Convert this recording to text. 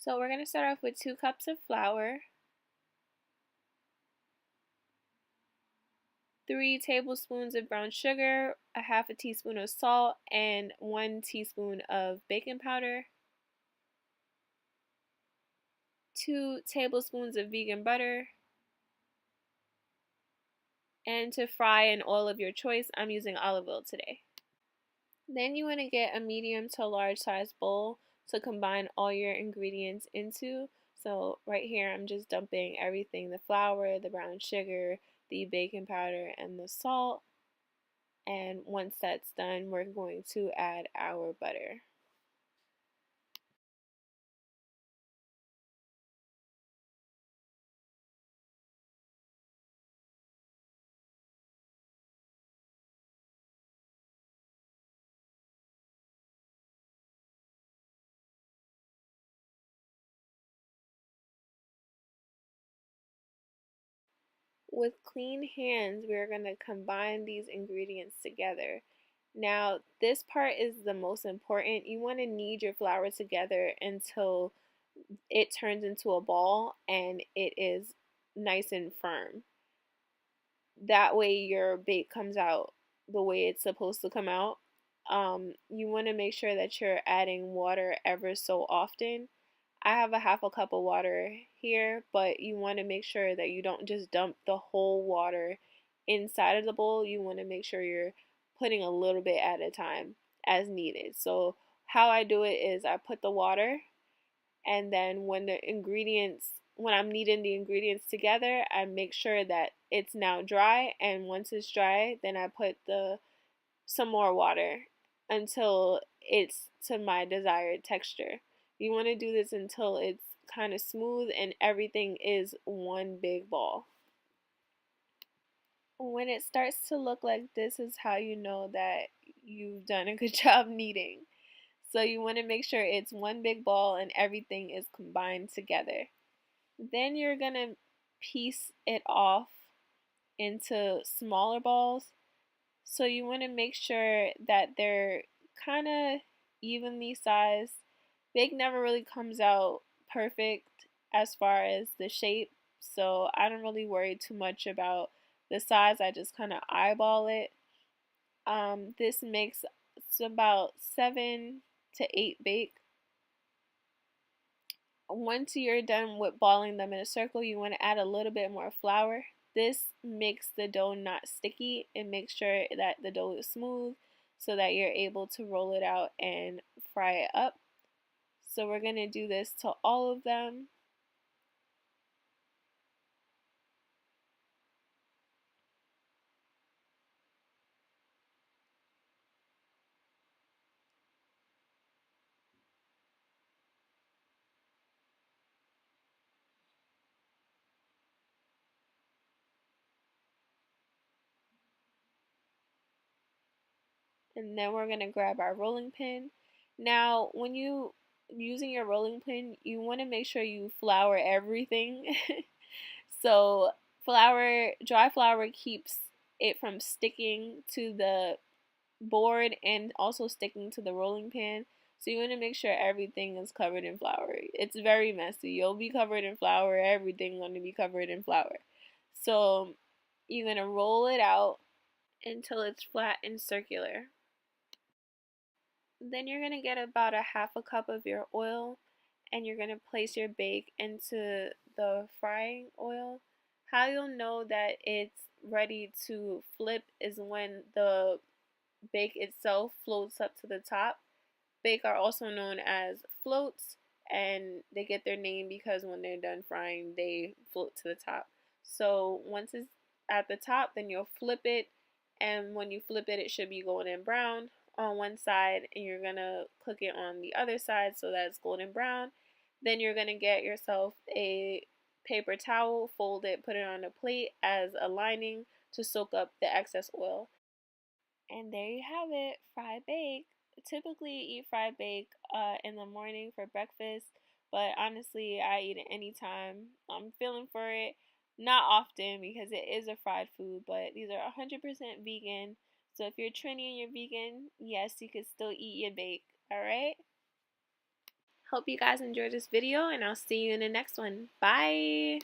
So we're going to start off with 2 cups of flour, 3 tablespoons of brown sugar, a half a teaspoon of salt, and 1 teaspoon of baking powder, 2 tablespoons of vegan butter, and to fry in oil of your choice, I'm using olive oil today. Then you want to get a medium to large size bowl to combine all your ingredients into. So right here I'm just dumping everything, the flour, the brown sugar, the baking powder, and the salt. And once that's done, we're going to add our butter. With clean hands, we're going to combine these ingredients together. Now, this part is the most important. You want to knead your flour together until it turns into a ball and it is nice and firm. That way your bake comes out the way it's supposed to come out. You want to make sure that you're adding water ever so often. I have a half a cup of water here, but you want to make sure that you don't just dump the whole water inside of the bowl. You want to make sure you're putting a little bit at a time as needed. So how I do it is I put the water, and then when I'm kneading the ingredients together, I make sure that it's now dry, and once it's dry, then I put the some more water until it's to my desired texture. You want to do this until it's kind of smooth and everything is one big ball. When it starts to look like this is how you know that you've done a good job kneading. So you want to make sure it's one big ball and everything is combined together. Then you're going to piece it off into smaller balls. So you want to make sure that they're kind of evenly sized. Bake never really comes out perfect as far as the shape, so I don't really worry too much about the size. I just kind of eyeball it. This makes about 7 to 8 bake. Once you're done with balling them in a circle, you want to add a little bit more flour. This makes the dough not sticky and makes sure that the dough is smooth so that you're able to roll it out and fry it up. So we're going to do this to all of them. And then we're going to grab our rolling pin. Now, when you using your rolling pin, you want to make sure you flour everything. So dry flour keeps it from sticking to the board and also sticking to the rolling pin. So you want to make sure everything is covered in flour. It's very messy. You'll be covered in flour. Everything's going to be covered in flour. So you're going to roll it out until it's flat and circular. Then you're going to get about a half a cup of your oil and you're going to place your bake into the frying oil. How you'll know that it's ready to flip is when the bake itself floats up to the top. Bake are also known as floats, and they get their name because when they're done frying, they float to the top. So once it's at the top, then you'll flip it, and when you flip it, it should be golden brown on one side, and you're gonna cook it on the other side so that it's golden brown. Then you're gonna get yourself a paper towel, fold it, put it on a plate as a lining to soak up the excess oil. And there you have it, fried bake. Typically eat fried bake in the morning for breakfast, but honestly, I eat it anytime I'm feeling for it. Not often because it is a fried food, but these are 100% vegan. So if you're Trini and you're vegan, yes, you can still eat your bake. All right? Hope you guys enjoyed this video, and I'll see you in the next one. Bye!